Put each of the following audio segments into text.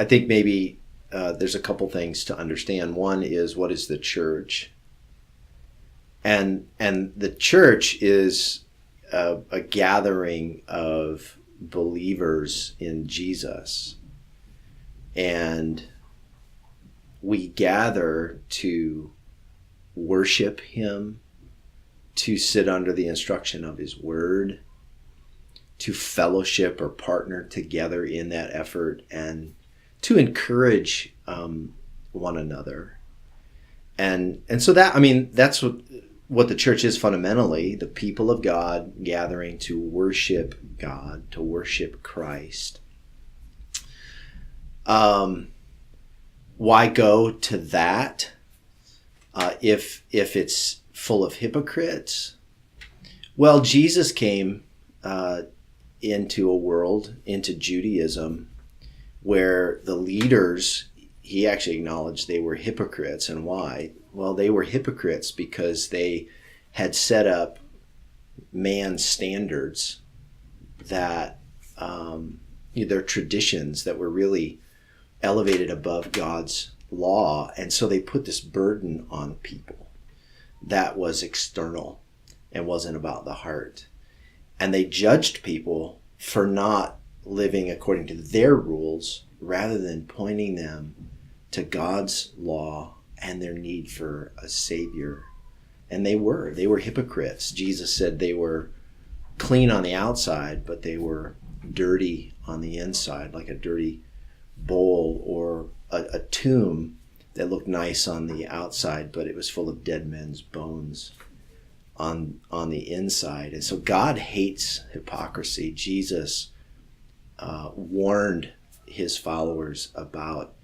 I think maybe there's a couple things to understand. One is, what is the church? And the church is a gathering of believers in Jesus. And we gather to worship him, to sit under the instruction of his word, to fellowship or partner together in that effort, and to encourage one another. And so that, I mean, that's what the church is fundamentally, the people of God gathering to worship God, to worship Christ. Why go to that if it's full of hypocrites? Well, Jesus came into a world, into Judaism, where the leaders, he actually acknowledged they were hypocrites. And why? Well, they were hypocrites because they had set up man's standards that their traditions that were really elevated above God's law. And so they put this burden on people that was external and wasn't about the heart. And they judged people for not living according to their rules rather than pointing them to God's law and their need for a Savior. And they were hypocrites. Jesus said they were clean on the outside, but they were dirty on the inside, like a dirty bowl or a tomb that looked nice on the outside, but it was full of dead men's bones on the inside. And so God hates hypocrisy. Jesus warned his followers about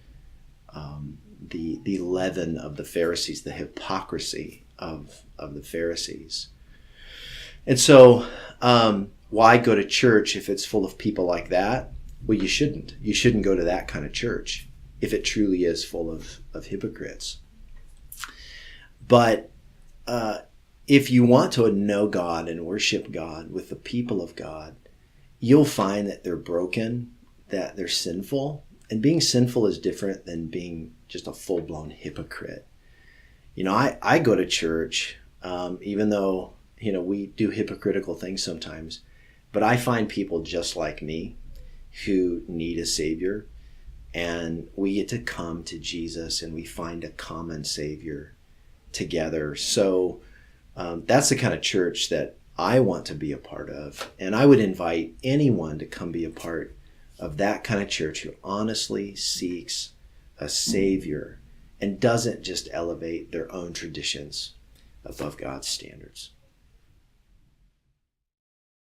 the leaven of the Pharisees, the hypocrisy of the Pharisees. And so why go to church if it's full of people like that? Well, you shouldn't. You shouldn't go to that kind of church if it truly is full of hypocrites. But if you want to know God and worship God with the people of God, you'll find that they're broken, that they're sinful. And being sinful is different than being just a full-blown hypocrite. You know, I go to church, even though, we do hypocritical things sometimes, but I find people just like me who need a Savior, and we get to come to Jesus and we find a common Savior together. So that's the kind of church that I want to be a part of. And I would invite anyone to come be a part of that kind of church who honestly seeks a Savior and doesn't just elevate their own traditions above God's standards.